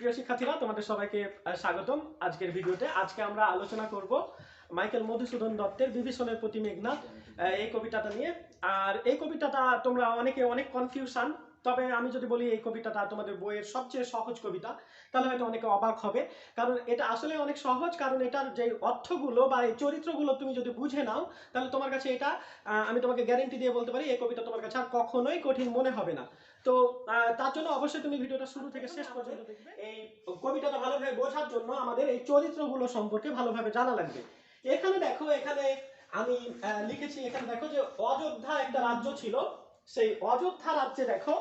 প্রিয় শিক্ষার্থীরা, তোমাদের সবাইকে স্বাগতম আজকের ভিডিওতে। আজকে আমরা আলোচনা করব মাইকেল মধুসূদন দত্তের বিভীষণের প্রতি মেঘনাদ এই কবিতাটা নিয়ে। আর এই কবিতাটা তোমরা অনেক কনফিউশন, তবে আমি যদি বলি এই কবিতাটা তোমাদের বইয়ের সবচেয়ে সহজ কবিতা, তাহলে হয়তো অনেকে অবাক হবে, কারণ এটা আসলে অনেক সহজ। কারণ এটার যে অর্থগুলো বা এই চরিত্রগুলো তুমি যদি বুঝে নাও, তাহলে তোমার কাছে এটা আমি তোমাকে গ্যারেন্টি দিয়ে বলতে পারি, এই কবিতা তোমার কাছে আর কখনোই কঠিন মনে হবে না। তো তার জন্য অবশ্যই তুমি ভিডিওটা শুরু থেকে শেষ পর্যন্ত দেখবে। এই কবিতাটা ভালোভাবে বোঝার জন্য আমাদের এই চরিত্রগুলো সম্পর্কে ভালোভাবে জানা লাগবে। এখানে দেখো, এখানে আমি লিখেছি, এখানে দেখো যে অযোধ্যা একটা রাজ্য ছিল। সেই অযোধ্যা রাজ্যে দেখো,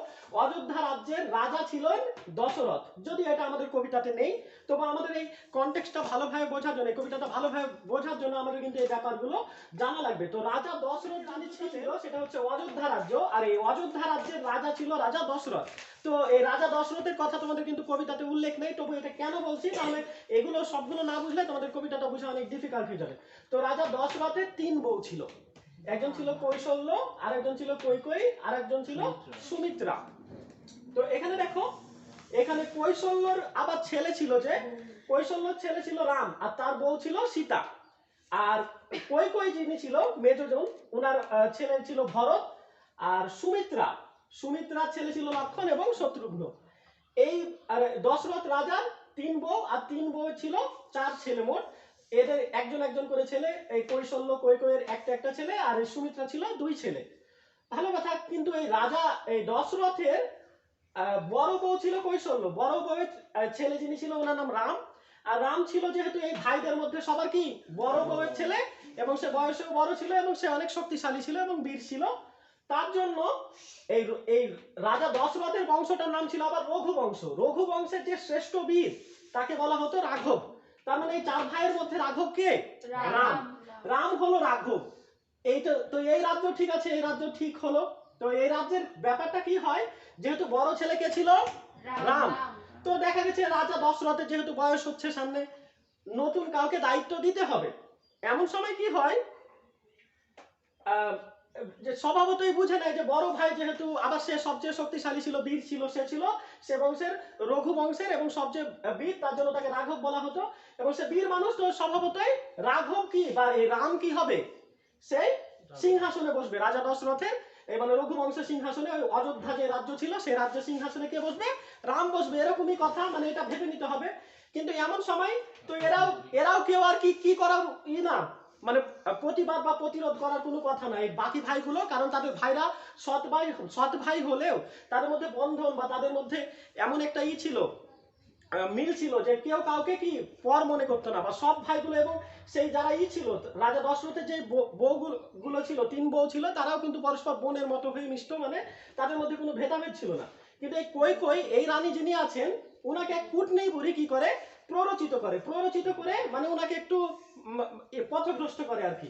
অযোধ্যা রাজ্যের রাজা ছিলেন দশরথ। যদি এটা আমাদের কবিতাতে নেই, তবে আমাদের এই কনটেক্সটটা ভালোভাবে বোঝার জন্য, কবিতাটা ভালোভাবে বোঝার জন্য আমাদের কিন্তু এই ব্যাপারগুলো জানা লাগবে। তো রাজা দশরথ রানী ছিল, সেটা হচ্ছে অযোধ্যা রাজ্য, আর এই অযোধ্যা রাজ্যের রাজা ছিল রাজা দশরথ। তো এই রাজা দশরথের কথা তোমাদের কিন্তু কবিতাতে উল্লেখ নেই, তবু এটা কেন বলছি, তাহলে এগুলো সবগুলো না বুঝলে তোমাদের কবিতাটা বোঝা অনেক ডিফিকাল্ট হয়ে যাবে। তো রাজা দশরথের 3 বউ ছিল। একজন ছিল কৌশল্য, আরেকজন ছিল কৈকেয়ী, আরেকজন ছিল সুমিত্রা। তো এখানে দেখো, এখানে কৌশল্যর আবার ছেলে ছিল, যে কৌশল্যর ছেলে ছিল রাম, আর তার বউ ছিল সীতা। আর কৈকেয়ী যিনি ছিল মেজজন, ওনার ছেলে ছিল ভরত। আর সুমিত্রার ছেলে ছিল লক্ষণ এবং শত্রুঘ্ন। এই দশরথ রাজার 3 বউ, আর 3 বউ ছিল 4 ছেলে মোট। এদের একজন একজন করে ছেলে, এই কৌশল্য কৈকেয়ীর একটা ছেলে, আর এই সুমিত্রা ছিল 2 ছেলে। ভালো কথা। কিন্তু এই রাজা, এই দশরথের বড় বউ ছিল কৌশল্য। বড় বউয়ের ছেলে যিনি ছিল, ওনার নাম রাম। আর রাম ছিল যেহেতু এই ভাইদের মধ্যে সবার কি বড় বউয়ের ছেলে, এবং সে বয়সেও বড় ছিল, এবং সে অনেক শক্তিশালী ছিল এবং বীর ছিল। তার জন্য এই এই রাজা দশরথের বংশটার নাম ছিল আবার রঘুবংশ। রঘুবংশের যে শ্রেষ্ঠ বীর, তাকে বলা হতো রাঘব। তার মানে এই 4 ভাইয়ের মধ্যে রাঘব কে? রাম। রাম হলো রাঘব। তো এই রাজ্য ঠিক আছে, এই রাজ্য ঠিক হলো। তো এই রাজ্যের ব্যাপারটা কি হয়, যেহেতু বড় ছেলে কে ছিল? রাম। তো দেখা গেছে রাজা দশরথের যেহেতু বয়স হচ্ছে, সামনে নতুন কাউকে দায়িত্ব দিতে হবে। এমন সময় কি হয়, যে স্বভাবতই বুঝে নেয় যে বড় ভাই যেহেতু, আবার সে সবচেয়ে শক্তিশালী ছিল, বীর ছিল, সে বংশের রঘু বংশের এবং সবচেয়ে বীর, তার জন্য তাকে রাঘব বলা হতো। এবং সে বীর মানুষ, তো স্বভাবতই রাঘব কি বা এই রাম কি হবে, সেই সিংহাসনে বসবে রাজা দশরথের, মানে রঘু বংশের সিংহাসনে। ওই অযোধ্যা যে রাজ্য ছিল, সেই রাজ্যের সিংহাসনে কে বসবে? রাম বসবে। এরকমই কথা, মানে এটা ভেবে নিতে হবে। কিন্তু এমন সময় তো এরাও কেউ আর কি করার না, মানে প্রতিবাদ বা প্রতিরোধ করার কোনো কথা নাই বাকি ভাইগুলো। কারণ তাদের ভাইরা সৎ ভাই হলেও তাদের মধ্যে বন্ধন বা তাদের মধ্যে এমন একটা ছিল, মিল ছিল, যে কেউ কাউকে কি পর মনে করতো না, বা সব ভাইগুলো। এবং সেই যারা ছিল, রাজা দশরথের যে বউগুলো ছিল, 3 বউ ছিল, তারাও কিন্তু পরস্পর বোনের মতো হয়ে মিশতো, মানে তাদের মধ্যে কোনো ভেদাভেদ ছিল না। কিন্তু এই কৈকেয়ী, এই রানী যিনি আছেন, ওনাকে কূটনীতি কি করে, প্ররোচিত করে, মানে ওনাকে একটু পথভ্রষ্ট করে আর কি।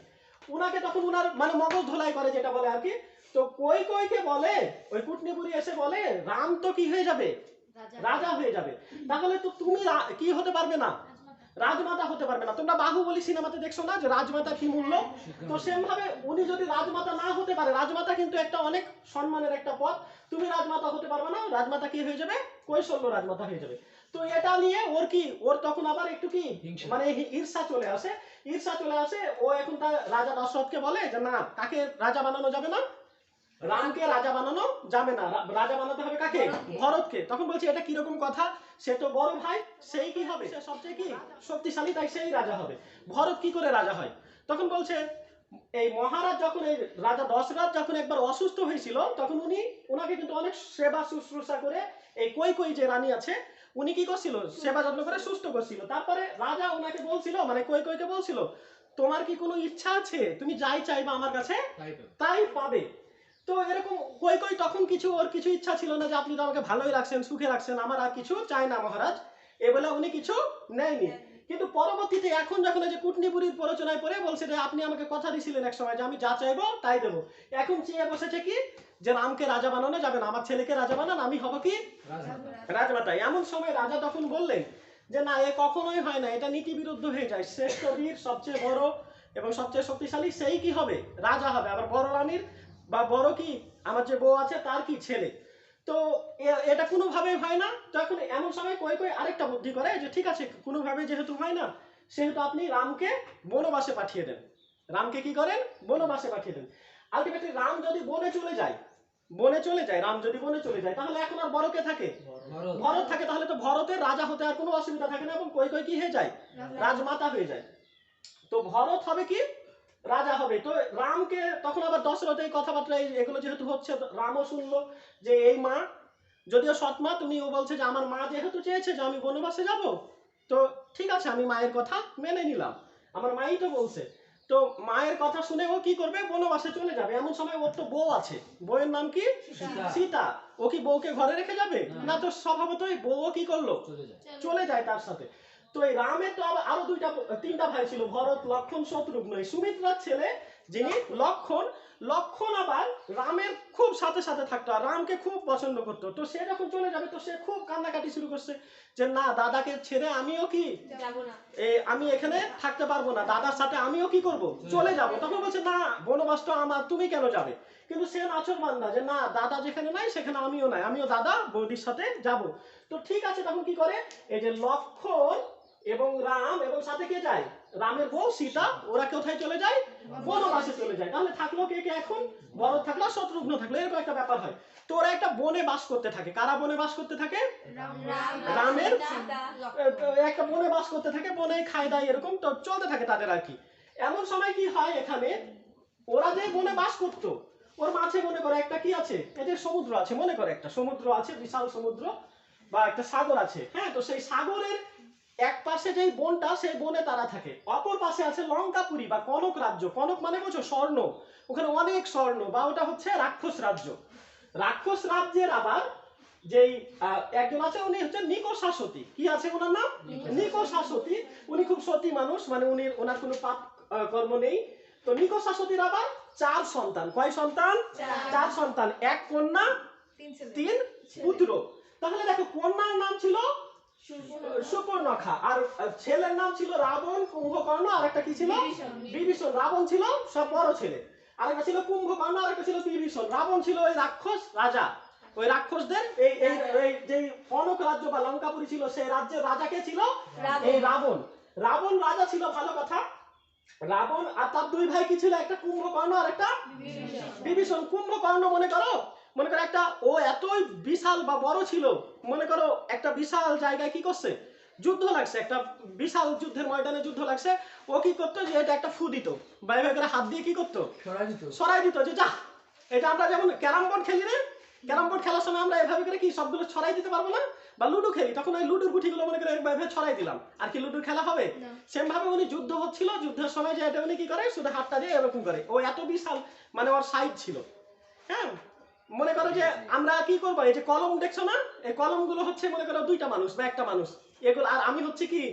ওনাকে তখন ওনার মানে মগজ ধোলাই করে, যেটা বলে আর কি। তো কৈকেয়ীকে বলে, ওই কূটনীতি এসে বলে, রাম তো কি হয়ে যাবে? রাজা হয়ে যাবে। তাহলে তো তুমি কি হতে পারবে না? রাজমাতা হতে পারবে না। তোমরা বাহুবলী সিনেমাতে দেখছো না যে রাজমাতা কি মূল্য? তো সেম ভাবে উনি যদি রাজমাতা না হতে পারে, রাজমাতা কিন্তু একটা অনেক সম্মানের একটা পদ, তুমি রাজমাতা হতে পারবে না। রাজমাতা কি হয়ে যাবে? কৈশল্য রাজমাতা হয়ে যাবে। তো এটা নিয়ে ওর তখন আবার একটু কি মানে ঈর্ষা চলে আসে। ও এখন তার রাজা দশরথকে বলে যে না, তাকে রাজা বানানো যাবে না, রামকে রাজা বানানো যাবে না, রাজা বানাতে হবে কাকে? ভরতকে। তখন বলছে এটা কিরকম কথা, সে তো বড় ভাই, সেই কি হবে? সে সবচেয়ে কি শক্তিশালী, তাই সেই রাজা হবে। ভরত কি করে রাজা হয়? তখন বলছে, এই মহারাজ যখন, এই রাজা দশরথ যখন একবার অসুস্থ হয়েছিল, তখন উনাকে কিন্তু অনেক সেবা শুশ্রূষা করে, এই কৈকেয়ী যে রানী আছে, উনি কি করছিল, সেবা যত্ন করে সুস্থ করছিল। তারপরে রাজা ওনাকে বলছিল, মানে কৈকেয়ীকে বলছিল, তোমার কি কোনো ইচ্ছা আছে? তুমি যাই চাইবা আমার কাছে তাই পাবে। তো এরকম কৈকেয়ী তখন ওর কিছু ইচ্ছা ছিল না, যে আপনি তো আমাকে ভালোই রাখছেন, সুখে রাখছেন, আমার আর কিছু চাই না মহারাজ, এ বলে উনি কিছু নেয়নি। কিন্তু পরবর্তীতে এখন যখন এই যে কূটনীতির প্ররোচনায় পড়ে বলছে যে আপনি আমাকে কথা দিয়েছিলেন এক সময় যে আমি যা চাইবো তাই দেবো, এখন চেয়ে বসেছে কি, যে রামকে রাজা বানানো যাবে না, আমার ছেলেকে রাজা বানান, আমি হব কি রাজমাতা। এমন সময় রাজা তখন বললেন যে না, এ কখনোই হয় না, এটা নীতি বিরুদ্ধ হয়ে যায়। শ্রেষ্ঠ বীর, সবচেয়ে বড় এবং সবচেয়ে শক্তিশালী, সেই কি হবে? রাজা হবে। আবার বড় রানীর বা বড় কি আমার যে বউ আছে তার কি ছেলে। তো তো এটা কোনোভাবেই হয় না। তো এখন এমন সময় কই কই আরেকটা বুদ্ধি করে যে ঠিক আছে কোনোভাবে যেহেতু হয় না সেহেতু আপনি রামকে বনবাসে পাঠিয়ে দেন। রামকে কি করেন? বনবাসে পাঠিয়ে দেন। আলটিমেটলি রাম যদি বনে চলে যায়, রাম যদি বনে চলে যায়, তাহলে এখন আর বড় কে থাকে? ভরত থাকে। তাহলে তো ভরতের রাজা হতে আর কোনো অসুবিধা থাকে না এবং কই কই কি হয়ে যায়? রাজমাতা হয়ে যায়। তো ভরত হবে কি? রাজা হবে। তো রামকে তখন আবার দশরথ এই কথাবার্তা এগুলো যেহেতু হচ্ছে, রামও শুনলো যে এই মা, যদিও সৎ মা, তুমি ও বলছে যে আমার মা যেহেতু চেয়েছে যে আমি বনবাসে যাব, তো ঠিক আছে আমি মায়ের কথা মেনে নিলাম, আমার মাই তো বলছে। তো মায়ের কথা শুনে ও কি করবে? বনবাসে চলে যাবে। এমন সময় ওর তো বউ আছে, বউয়ের নাম কি? সীতা। ও কি বউকে ঘরে রেখে যাবে? না, তো স্বভাবতই বউ কি করলো? চলে যায় তার সাথে। তো এই রামের তো আরো তিনটা ভাই ছিল, ভরত, লক্ষণ, শত্রুঘ্ন। এই সুমিত্রার ছেলে যিনি লক্ষণ, লক্ষণ আবার রামের খুব সাথে সাথে থাকতো আর রামকে খুব পছন্দ করতো। তো সে যখন চলে যাবে তো সে খুব কান্নাকাটি শুরু করছে যে না, দাদাকে ছেড়ে আমিও কি আমি এখানে থাকতে পারবো না, দাদার সাথে আমিও কি করব? চলে যাব। তখন বলছে না, বনবাসটা আমার, তুমি কেন যাবে? কিন্তু সে নাচরবান না, যে না, দাদা যেখানে নাই সেখানে আমিও নাই, আমিও দাদা বৌদির সাথে যাব। তো ঠিক আছে, তখন কি করে? এই যে লক্ষণ এবং রাম এবং সাথে কে যায়? রামের বউ সীতা, ওরা কোথায় চলে যায়? বনবাসে চলে যায়। তাহলে থাকলো কে কে এখন? ভরত থাকলো, শত্রুঘ্ন থাকলো, এরকম একটা ব্যাপার হয়। তো ওরা একটা বনে বাস করতে থাকে। কারা বনে বাস করতে থাকে? রামের একটা বনে বাস করতে থাকে, বনে খায় দায়, এরকম তো চলতে থাকে তাদের আর কি। এমন সময় কি হয়, এখানে ওরা যে বনে বাস করতো ওর মাঝে মনে করে একটা কি আছে, এদের সমুদ্র আছে, মনে করে একটা সমুদ্র আছে, বিশাল সমুদ্র বা একটা সাগর আছে। হ্যাঁ, তো সেই সাগরের এক পাশে যেই বনটা, সেই বনে তারা থাকে। অপর পাশে আছে লঙ্কাপুরী বা কনক রাজ্য। কনক মানে বুঝছো? স্বর্ণ। ওখানে অনেক স্বর্ণ, বা ওটা হচ্ছে রাক্ষস রাজ্য। রাক্ষস রাজ্যের আবার যেই একজন আছে, উনি হচ্ছে নিকষাসতী। কি আছে ওনার নাম? নিকষাসতী। উনি খুব সতী মানুষ, মানে ওনার কোনো পাপ কর্ম নেই। তো নিকষাসতীর আবার 4 সন্তান। কয় সন্তান? 4 সন্তান, এক কন্যা, 3 পুত্র। তাহলে দেখো, কন্যার নাম ছিল সুপর্ণখা, আর ছেলের নাম ছিল রাবণ, কুম্ভকর্ণ, আর একটা কি ছিল? বিভীষণ। রাবণ ছিল সব বড় ছেলে, আরেকটা ছিল কুম্ভকর্ণ, আরেকটা ছিল বিভীষণ। রাবণ ছিল ওই রাক্ষস রাজা। ওই রাক্ষসদের এই যে কনক রাজ্য বা লঙ্কাপুরী ছিল, সেই রাজ্যের রাজা কে ছিল? এই রাবণ। রাবণ রাজা ছিল, ভালো কথা। রাবণ আর তার 2 ভাই কি ছিল? একটা কুম্ভকর্ণ আর একটা বিভীষণ। কুম্ভকর্ণ মনে করো একটা, ও এতই বিশাল বা বড় ছিল, মনে করো একটা বিশাল জায়গায় কি করছে? যুদ্ধ লাগছে, একটা বিশাল যুদ্ধের ময়দানে যুদ্ধ লাগছে। ও কি করতো? যে এটা একটা ফু দিত, বাইরে করে হাত দিয়ে কি করতো? সরাই দিত। যে যা, এটা আমরা যেমন ক্যারাম বোর্ড খেলি না, ক্যারাম বোর্ড খেলার সময় আমরা এভাবে করে কি সবগুলো ছড়াই দিতে পারবো না? বা লুডো খেলি, তখন ওই লুডোর গুটিগুলো মনে করে এভাবে ছড়াই দিলাম, আর কি লুডোর খেলা হবে? সেম ভাবে উনি যুদ্ধ হচ্ছিল, যুদ্ধের সময় যে এটা উনি কি করে? শুধু হাতটা দিয়ে এরকম করে। ও এত বিশাল, মানে ওর সাইজ ছিল। হ্যাঁ, মনে করো যে আমরা কি করবো, এই যে কলম দেখছো না, এই কলমগুলো হচ্ছে মনে করো 2টা মানুষ বা একটা মানুষ, এগুলো। আর আমি হচ্ছে কি?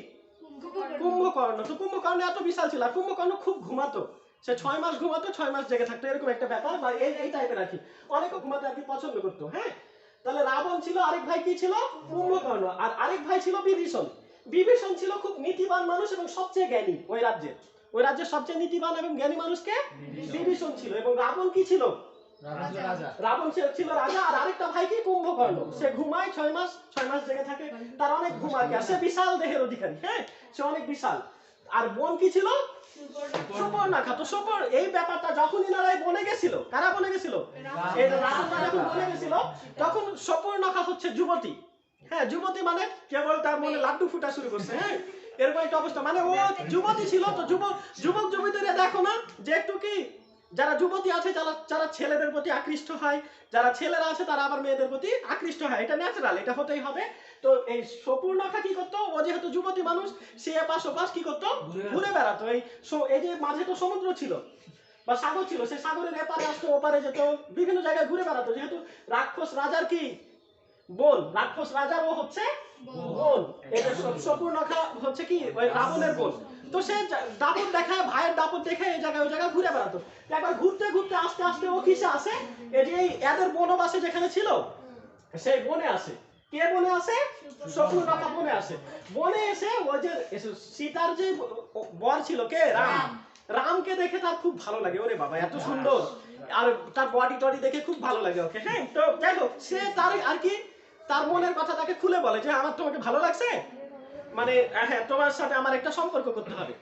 কুম্ভকর্ণ। তো কুম্ভকর্ণ এত বিশাল ছিল, আর কুম্ভকর্ণ খুব ঘুমাতো। সে 6 মাস ঘুমাতো, 6 মাস জেগে থাকতো, এরকম একটা ব্যাপার, বা এই টাইপের আর কি। অনেকও ঘুমাতে আর কি পছন্দ করতো। হ্যাঁ, তাহলে রাবণ ছিল, আরেক ভাই কি ছিল? কুম্ভকর্ণ। আর আরেক ভাই ছিল বিভীষণ। বিভীষণ ছিল খুব নীতিবান মানুষ এবং সবচেয়ে জ্ঞানী ওই রাজ্যের সবচেয়ে নীতিবান এবং জ্ঞানী মানুষকে বিভীষণ ছিল। এবং রাবণ কি ছিল? রাবণ ছিল রাজা। আর আরেকটা ভাই কি? কুম্ভকর্ণ। সে ঘুমায় 6 মাস জেগে থাকে, তার অনেক ঘুম আর কি। সে বিশাল দেহের অধিকারী। হ্যাঁ, সে অনেক বিশাল। আর বোন কি ছিল? সুপর্ণখা। তো এই ব্যাপারটা যখন ইনারা বনে গেছিল, কারা বনে গেছিল? এই রাবণটা যখন বনে গেছিল, তখন সুপর্ণখা হচ্ছে যুবতী। হ্যাঁ, যুবতী মানে কেবল তার মনে লাড্ডু ফুটা শুরু করছে। হ্যাঁ, এরকম একটা অবস্থা, মানে ও যুবতী ছিল। তো যুবক যুবতীরা দেখো না যে একটু কি, যারা যুবতী আছে যারা ছেলেদের প্রতি আকৃষ্ট হয়, যারা ছেলেরা আছে তারা আবার মেয়েদের প্রতি আকৃষ্ট হয়, এটা ন্যাচারাল, এটা হতেই হবে। তো এই সুপর্ণখা কি করতো? ও যেহেতু যুবতী মানুষ, সে এপাশ ওপাশ কি করতো? ঘুরে বেড়াতো। এই যে মাঝে তো সমুদ্র ছিল বা সাগর ছিল, সে সাগরের এপারে আসতো, ওপারে যেত, বিভিন্ন জায়গায় ঘুরে বেড়াতো। যেহেতু রাক্ষস রাজার কি বোন, রাক্ষস রাজার ও হচ্ছে বোন, এটা সুপর্ণখা হচ্ছে কি ওই রাবণের বোন। তো সে দাপট দেখায়, ভাইয়ের দাপট দেখে এই জায়গায় ওই জায়গায় ঘুরে বেড়াতো। একবার ঘুরতে ঘুরতে আস্তে আস্তে ও কিসে আসে? এই যে এদের বনবাসে যেখানে ছিল, সেই বনে আসে। কে বনে আসে? সুপর্ণখা বনে আসে। বনে এসে ওই যে সীতার যে বর ছিল, কে? রাম। রামকে দেখে তার খুব ভালো লাগে। ওরে বাবা, এত সুন্দর, আর তার বডি টডি দেখে খুব ভালো লাগে ওকে। হ্যাঁ, তো যাই হোক, সে তার আর কি তার মনের কথা তাকে খুলে বলে যে আমার তোমাকে ভালো লাগছে, মানে হ্যাঁ তোমার সাথে আমার একটা সম্পর্ক করতে হবে।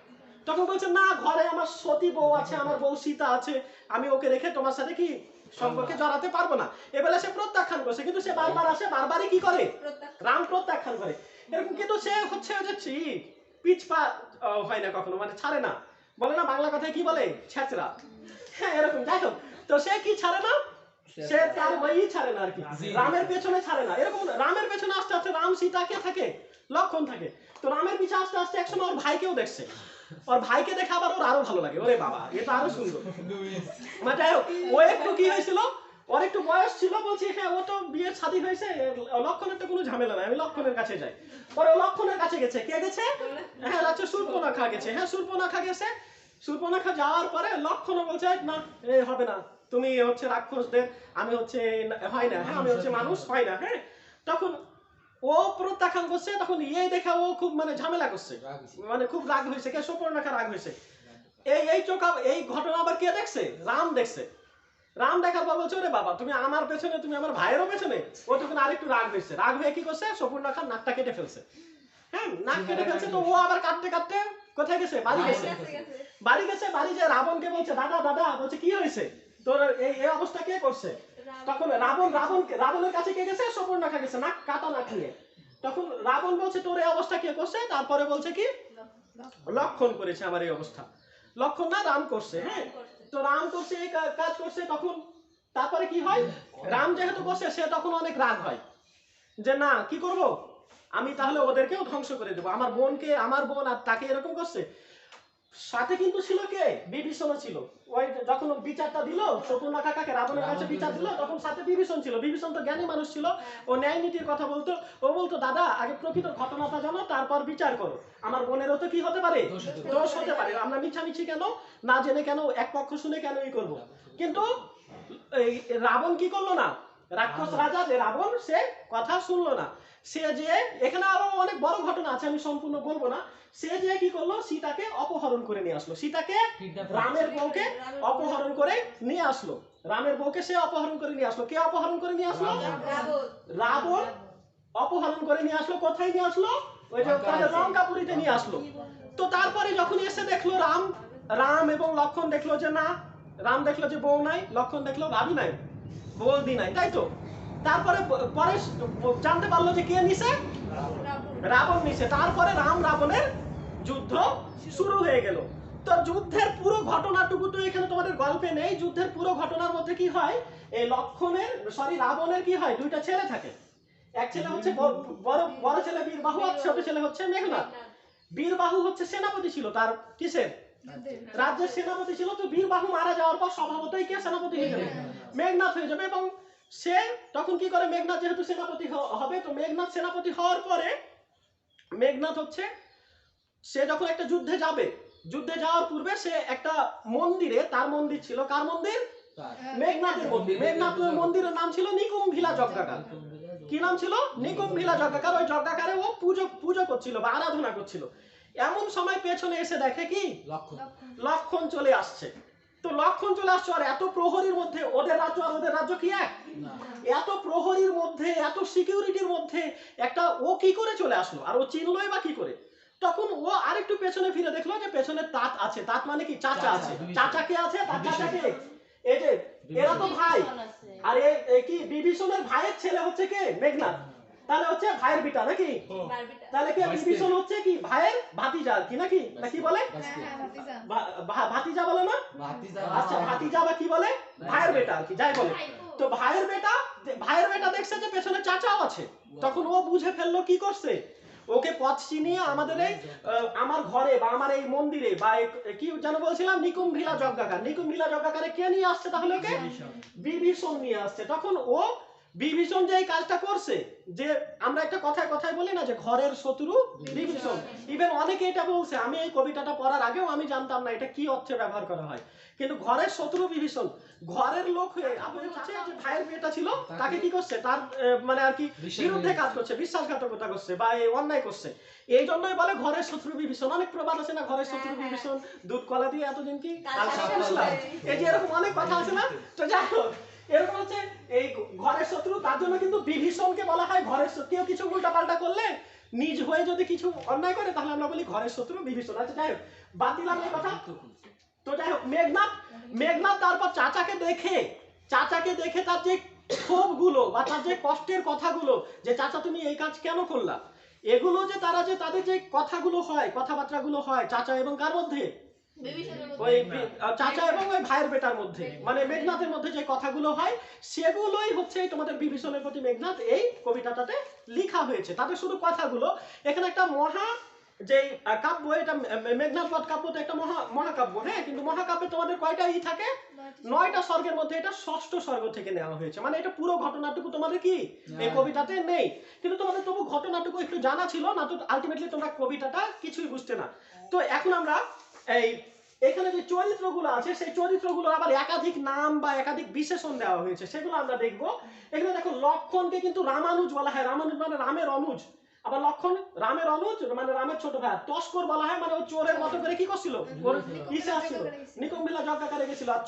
তখন বলছে না, ঘরে আমার সতী বউ আছে, আমার বউ সীতা আছে, আমি ওকে রেখে তোমার সাথে কি সম্পর্কে জড়াতে পারবো না। এবেলা সে প্রত্যাখ্যান করছে, কিন্তু সে বারবার আসে, বারবারই কি করে, রাম প্রত্যাখ্যান করে এরকম। কিন্তু সে হচ্ছে যে পিছপা হয় না কখনো, মানে ছাড়ে না, বলে না বাংলা কথায় কি বলে, ছেঁচড়া। হ্যাঁ এরকম। যাই হোক, তো সে কি ছাড়ে না, সে তার ওই ছাড়ে না আর কি, রামের পেছনে ছাড়ে না। এরকম রামের পেছনে আস্তে আস্তে রাম সীতা কে থাকে, লক্ষণ থাকে। তো রামের পিছে আস্তে আস্তে একসময় ওর ভাইকেও দেখছে, ওর ভাইকে দেখে আবার ওর আরো ভালো লাগে, ওরে বাবা এটা আরো সুন্দর। মানে যাই হোক, ও একটু কি হয়েছিল, ওর একটু বয়স ছিল, বলছি হ্যাঁ ও তো বিয়ের শাদী হয়েছে, লক্ষণের তো কোনো ঝামেলা নাই, আমি লক্ষণের কাছে যাই। পরে ও লক্ষণের কাছে গেছে, কে গেছে, হ্যাঁ আচ্ছা শূর্পণখা গেছে। হ্যাঁ শূর্পণখা গেছে, শূর্পণখা যাওয়ার পরে লক্ষণ বলছে না এ হবে না, তুমি হচ্ছে রাক্ষসদের, আমি হচ্ছে হয় না, হ্যাঁ আমি হচ্ছে মানুষ, হয় না। হ্যাঁ তখন ও প্রত্যাখ্যান করছে, তখন এই দেখা ও খুব মানে ঝামেলা করছে, মানে খুব রাগ হয়েছে, কে শূর্পণখা রাগ হয়েছে। এই ঘটনা আবার কে দেখছে, রাম দেখছে। রাম দেখার পর বলছে ওরে বাবা তুমি আমার পেছনে, তুমি আমার ভাইয়েরও পেছনে। ও তখন আরেকটু রাগ হয়েছে, রাগ হয়ে কি করছে, শূর্পণখার নাকটা কেটে ফেলছে। হ্যাঁ নাক কেটে ফেলছে, তো ও আবার কাটতে কাটতে কোথায় গেছে, বাড়ি গেছে। বাড়ি গেছে, বাড়ি যে রাবণকে বলছে দাদা দাদা, বলছে কি হয়েছে তোর, এই অবস্থা কে করছে। তখন রাবণের কাছে কে গেছে, শূর্পণখা গেছে, নাক কাটা নাক নিয়ে। তখন রাবণ বলছে তোর এই অবস্থা কে করছে, তারপরে বলছে কি লক্ষণ করেছে আমার এই অবস্থা। লক্ষণ না, রাম করছে। হ্যাঁ তো রাম করছে, এই কাজ করছে। তখন তারপরে কি হয়, রাম যেহেতু করছে সে তখন অনেক রাগ হয়, যে না কি করব, আমি তাহলে ওদেরকেও ধ্বংস করে দেবো, আমার বোনকে, আমার বোন আর তাকে এরকম করছে। সাথে কিন্তু ছিল কে, বিভীষণ ছিল। ওই যখন বিচারটা দিল, শূর্পণখা কাকে রাবণের কাছে বিচার দিল, তখন সাথে বিভীষণ ছিল। বিভীষণ তো জ্ঞানী মানুষ ছিল, ও ন্যায় নীতির কথা বলতো। ও বলতো দাদা আগে প্রকৃত ঘটনাটা জানো, তারপর বিচার করো, আমার বোনেরও তো কি হতে পারে, দোষ হতে পারে, আমরা মিছামিছি কেন, না জেনে কেন, এক পক্ষ শুনে কেন ই করবো। কিন্তু এই রাবণ কি করলো না, রাক্ষস রাজা যে রাবণ, সে কথা শুনলো না। সে যে, এখানে আরো অনেক বড় ঘটনা আছে, আমি সম্পূর্ণ বলবো না। সে যে কি করলো, সীতাকে অপহরণ করে নিয়ে আসলো, সীতাকে, রামের বউকে অপহরণ করে নিয়ে আসলো। রামের বউকে সে অপহরণ করে নিয়ে আসলো। কে অপহরণ করে নিয়ে আসলো, রাবণ অপহরণ করে নিয়ে আসলো। কোথায় নিয়ে আসলো, ওই যে লঙ্কাপুরীতে নিয়ে আসলো। তো তারপরে যখন এসে দেখলো রাম এবং লক্ষণ দেখলো যে না, রাম দেখলো যে বউ নাই, লক্ষণ দেখলো ভাবি নাই, বৌদি নাই, তাই তো। তারপরে পরে জানতে পারলো যে কে নিছে, রাবণ নিছে। তারপরে রাম রাবণের যুদ্ধ শুরু হয়ে গেল। তো যুদ্ধের পুরো ঘটনাটুকু তো এখানে তোমাদের গল্পে নেই। যুদ্ধের পুরো ঘটনার মধ্যে কি হয়, এই রাবণের কি হয়, দুইটা ছেলে থাকে। এক ছেলে হচ্ছে বড় ছেলে বীরবাহু, আর ছোট ছেলে হচ্ছে মেঘনাদ। বীরবাহু হচ্ছে সেনাপতি ছিল, তার কিসের, রাজ্যের সেনাপতি ছিল। তো বীরবাহু মারা যাওয়ার পর স্বভাবতই কে সেনাপতি হয়ে যাবে, মেঘনাদ হয়ে যাবে। এবং সে তখন কি করে, মেঘনাদ যেহেতু সেনাপতি হবে, তো মেঘনাদ সেনাপতি হওয়ার পরে মেঘনাদ হচ্ছে, সে যখন একটা যুদ্ধে যাবে, যুদ্ধে যাওয়ার পূর্বে সে একটা মন্দিরে, তার মন্দির ছিল, কার মন্দির, মেঘনাদের মন্দির। মেঘনাদের মন্দিরের নাম ছিল নিকুম্ভিলা যজ্ঞাকার। কি নাম ছিল, নিকুম্ভিলা যজ্ঞাকার। ওই যজ্ঞাকারে ও পুজো করছিল বা আরাধনা করছিল। এমন সময় পেছনে এসে দেখে কি লক্ষণ চলে আসছে। তো লক্ষণ চলে আসছে, আর এত প্রহরীর মধ্যে, ওদের রাজ্য আর ওদের রাজ্য কি এক, এত প্রহরীর মধ্যে, এত সিকিউরিটির মধ্যে একটা ও কি করে চলে আসলো, আর ও চিনলোই বা কি করে। তখন ও আরেকটু পেছনে ফিরে দেখলো যে পেছনে তাঁত আছে। তাঁত মানে কি, চাচা আছে। চাচা কে আছে, তার চাচাকে, এই যে এরা তো ভাই, আর এই কি বিভীষণের ভাইয়ের ছেলে হচ্ছে কে, মেঘনাদ। তাহলে হচ্ছে ভাইয়ের বিটা নাকি, তাহলে কি বিভীষণ হচ্ছে কি ভাইয়ের ভাতিজা আর কি, নাকি নাকি বলে, ভাতিজা বলে না, আচ্ছা ভাতিজা বা কি বলে, ভাইয়ের বেটা আর কি, যাই বলে। তো ভাইয়ের বেটা দেখছে যে পেছনে চাচাও আছে। তখন ও বুঝে ফেললো কি করছে, ওকে পথ চিনিয়ে আমাদের এই আমার ঘরে বা আমার এই মন্দিরে বা কি যেন বলছিলাম, নিকুম্ভিলা যজ্ঞাকার, নিকুম্ভিলা যজ্ঞাকারে কে নিয়ে আসছে, তাহলে ওকে বিভীষণ নিয়ে আসছে। তখন ও বিভীষণ যে এই কাজটা করছে, যে আমরা একটা কথায় কথায় বলি না যে ঘরের শত্রু বিভীষণ, ইভেন অনেকে এটা বলছে, আমি এই কবিতাটা পড়ার আগেও আমি জানতাম না এটা কি অর্থে ব্যবহার করা হয়, কিন্তু ঘরের শত্রু বিভীষণ ঘরের লোক হয়ে আপনি হচ্ছে যে ভাইয়ের বিয়েটা ছিল তাকে কি করছে, তার মানে আর কি বিরুদ্ধে কাজ করছে, বিশ্বাসঘাতকতা করছে বা এই অন্যায় করছে, এই জন্যই বলে ঘরের শত্রু বিভীষণ। অনেক প্রবাদ আছে না, ঘরের শত্রু বিভীষণ, দুধ কলা দিয়ে এতদিন কি এই যে এরকম অনেক কথা আছে না। তো যাই হোক, এরকম হচ্ছে এই ঘরের শত্রু, তার জন্য কিন্তু বিভীষণকে বলা হয় ঘরের শত্রু। কেউ কিছু উল্টাপাল্টা করলে, নিজ হয়ে যদি কিছু অন্যায় করে, তাহলে আমরা বলি ঘরের শত্রু বিভীষণ। আচ্ছা যাই হোক, বাদ দিলাম এই কথা। তো যাই হোক, মেঘনাদ তারপর চাচাকে দেখে তার যে ক্ষোভগুলো বা তার যে কষ্টের কথাগুলো, যে চাচা তুমি এই কাজ কেন করলা, এগুলো যে তারা যে তাদের যে কথাগুলো হয়, কথাবার্তাগুলো হয় চাচা এবং কার মধ্যে, ওই চাচা এবং ওই ভাইয়ের বেটার মধ্যে, মানে মেঘনাথের মধ্যে যে কথাগুলো হয়, সেগুলোই হচ্ছে তোমাদের বিভীষণের প্রতি মেঘনাথ এই কবিতাটাতে লেখা হয়েছে, তাদের শুধু কথাগুলো। এখানে একটা মহা যে কাব্য, এটা মেঘনাথ বধ কাব্যটা একটা মহাকাব্য, হ্যাঁ, কিন্তু মহাকাব্যে তোমাদের কয়টা থাকে, 9টা স্বর্গের মধ্যে এটা 6ষ্ঠ স্বর্গ থেকে নেওয়া হয়েছে, মানে এটা পুরো ঘটনাটুকু তোমাদের কি এই কবিতাতে নেই, কিন্তু তোমাদের তবু ঘটনাটুকু একটু জানা ছিল না, তো আলটিমেটলি তোমরা কবিতাটা কিছুই বুঝতে না। তো এখন আমরা এই এখানে যে চরিত্রগুলো আছে, সেই চরিত্রগুলোর আবার একাধিক নাম বা একাধিক বিশেষণ দেওয়া হয়েছে, সেগুলো আমরা দেখব। এখানে দেখো, লক্ষণকে কিন্তু রামানুজ বলা হয়, রামানুজ মানে রামের অনুজ, আবার লক্ষণ রামের অনুজ মানে রামের ছোট ভাই। তস্কর বলা হয় মানে ও চোরের মতো করে কি করছিল, ওর ইসে আসছিল, নিকুম্ভিলা যজ্ঞাকারে গেছিল। আর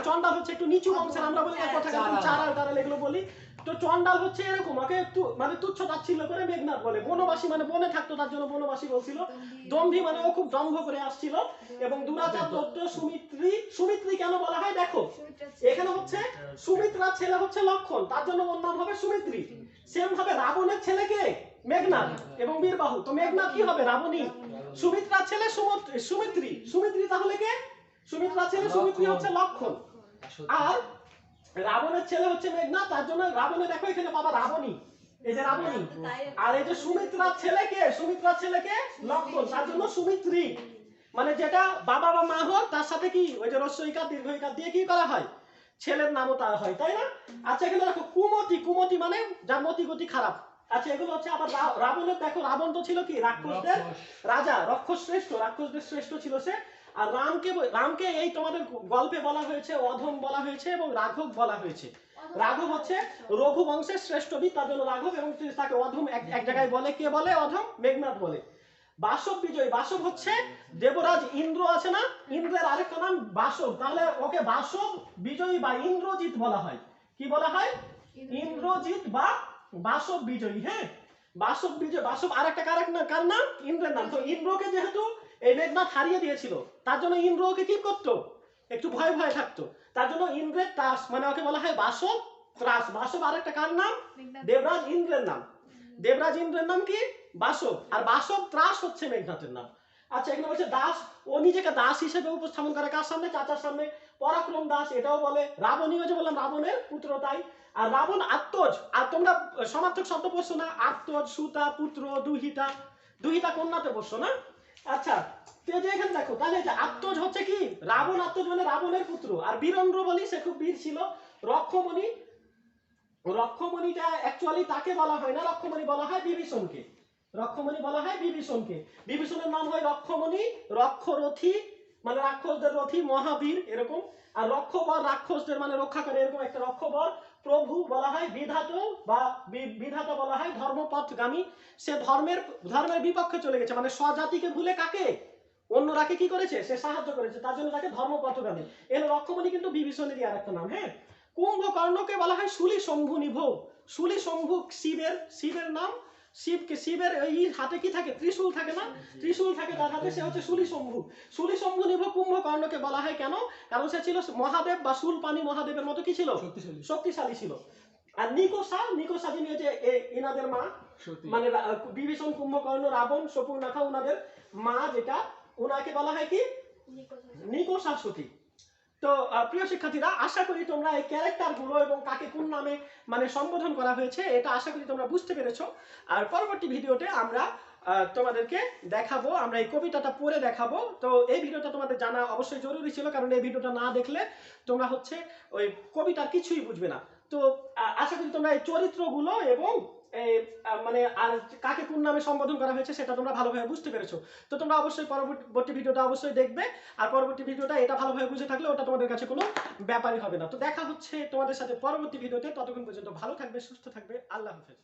চন্ডাল হচ্ছে একটু নিচু বংশের, আমরা বলি কথা চারাল এগুলো বলি। তো চন্ডাল হচ্ছে এরকম, ওকে একটু মানে তুচ্ছ তাচ্ছিল্য করে মেঘনাথ বলে। বনবাসী মানে বনে থাকতো, তার জন্য বনবাসী বলছিল। দম্ভী মানে ও খুব দম্ভ করে আসছিল। এবং দুরাচার দত্ত, সুমিত্রী কেন বলা হয় দেখো, এখানে হচ্ছে সুমিত্রার ছেলে হচ্ছে লক্ষণ, তার জন্য ওর নাম হবে সুমিত্রী। সেম ভাবে রাবণের ছেলেকে মেঘনাথ এবং বীরবাহু, তো মেঘনাথ কি হবে, রাবণী। সুমিত্রার ছেলে সুমিত্রী তাহলে কে, সুমিত্রার ছেলে সুমিত্রী হচ্ছে লক্ষণ। আর রাবণের ছেলে হচ্ছে মেঘনাথ, তার জন্য রাবণে দেখো এখানে বাবা রাবণী, এই যে রাবণী। আর এই যে সুমিত্রার ছেলেকে লক্ষণ, তার জন্য সুমিত্রী। মানে যেটা বাবা বা মা হোক, তার সাথে কি ওই যে রস্বইকার দীর্ঘইকার দিয়ে কি করা হয়, ছেলের নামও তার হয়, তাই না। আচ্ছা এখানে দেখো কুমতি মানে যার মতি গতি খারাপ। আচ্ছা এগুলো হচ্ছে আবার রাবণের, দেখো রাবণ তো ছিল কি রাক্ষসদের রাজা, রাক্ষসদের শ্রেষ্ঠ ছিল সে। আর রামকে এই তোমাদের গল্পে বলা হয়েছে অধম বলা হয়েছে এবং রাঘব বলা হয়েছে। রাঘব হচ্ছে রঘু বংশের শ্রেষ্ঠ বীর, তার জন্য রাঘব, এবং তাকে অধম এক জায়গায় বলে, কে বলে অধম, মেঘনাথ বলে। বাসব বিজয়, বাসব হচ্ছে দেবরাজ ইন্দ্র আছে না, ইন্দ্রের আরেকটা নাম বাসব, তাহলে ওকে বাসব বিজয়ী বা ইন্দ্রজিৎ বলা হয়। কি বলা হয়, ইন্দ্রজিৎ বা বাসব বিজয়ী। হ্যাঁ, বাসব আরেকটা কার নাম, ইন্দ্রের নাম। তো ইন্দ্রকে যেহেতু এই মেঘনাথ হারিয়ে দিয়েছিল, তার জন্য ইন্দ্র ওকে কি করতো, একটু ভয় থাকতো, তার জন্য ইন্দ্রের ত্রাস, মানে ওকে বলা হয় বাসব ত্রাস। বাসব আরেকটা কার নাম, দেবরাজ ইন্দ্রের নাম। দেবরাজ ইন্দ্রের নাম কি, বাসব। আর বাসব ত্রাস হচ্ছে মেঘনাথের নাম। আচ্ছা এখানে বলছে দাস, ও নিজেকে দাস হিসেবে উপস্থাপন করে কার সামনে, চাচার সামনে। পরাক্রম দাস এটাও বলে, রাবণী যে বললাম রাবণের পুত্র, তাই। আর রাবণ আত্মজ, আর তোমরা সমার্থক শব্দ পড়ছো না, আত্মজ, সুতা, পুত্র, দুহিতা কন্যাতে পড়ছো না। আচ্ছা যে এখানে দেখো, তাহলে যে আত্মজ হচ্ছে কি, রাবণ আত্মজ মানে রাবণের পুত্র। আর বীরেন্দ্র বলি, সে খুব বীর ছিল। রক্ষমণিটা অ্যাকচুয়ালি তাকে বলা হয় না, রক্ষমণি বলা হয় বিভীষণকে। বিভীষণের নাম হয় রক্ষমণি, রক্ষরথী মানে রাক্ষসদের রথী, মহাবীর এরকম। আর রক্ষবর রাক্ষসদের মানে রক্ষা করে, এরকম একটা রক্ষবর। প্রভু বলা হয় বিধাতা বলা হয় ধর্মপথগামী। সে ধর্মের বিপক্ষে চলে গেছে, মানে স্বজাতিকে ভুলে কাকে, অন্যরাকে কি করেছে, সে সাহায্য করেছে, তার জন্য তাকে ধর্মপথগামী। এর রক্ষমণি কিন্তু বিভীষণেরই আর একটা নাম। হ্যাঁ, কুম্ভকর্ণকে বলা হয় শুলি শম্ভু নিভো। শুলি শম্ভু শিবের নাম। শিবের এই হাতে কি থাকে, ত্রিশূল থাকে না, ত্রিশূল থাকে তার হাতে, সে হচ্ছে শুলি শম্ভু নিভ। কুম্ভকর্ণকে বলা হয় কেন, কারণ সে ছিল মহাদেব বা শুলপানি মহাদেবের মতো কি ছিল, শক্তিশালী ছিল। আর নিকোষা যিনি যে ইনাদের মা, মানে বিভীষণ, কুম্ভকর্ণ, রাবণ, শকুনাখা ওনাদের মা, যেটা ওনাকে বলা হয় কি নিকোষা সতী। তো প্রিয় শিক্ষার্থীরা, আশা করি তোমরা এই ক্যারেক্টারগুলো এবং কাকে কোন নামে মানে সম্বোধন করা হয়েছে, এটা আশা করি তোমরা বুঝতে পেরেছো। আর পরবর্তী ভিডিওতে আমরা তোমাদেরকে দেখাবো, আমরা এই কবিতাটা পড়ে দেখাবো। তো এই ভিডিওটা তোমাদের জানা অবশ্যই জরুরি ছিল, কারণ এই ভিডিওটা না দেখলে তোমরা হচ্ছে ওই কবিতার কিছুই বুঝবে না। তো তো আশা করি তোমরা এই চরিত্রগুলো এবং মানে আর কাকে কোন নামে সম্বোধন করা হয়েছে সেটা তোমরা ভালোভাবে বুঝতে পেরেছো। তো তোমরা অবশ্যই পরবর্তী ভিডিওটা অবশ্যই দেখবে, আর পরবর্তী ভিডিওটা এটা ভালোভাবে বুঝে থাকলে ওটা তোমাদের কাছে কোনো ব্যাপারই হবে না। তো দেখা হচ্ছে তোমাদের সাথে পরবর্তী ভিডিওতে, ততক্ষণ পর্যন্ত ভালো থাকবে, সুস্থ থাকবে, আল্লাহ হাফেজ।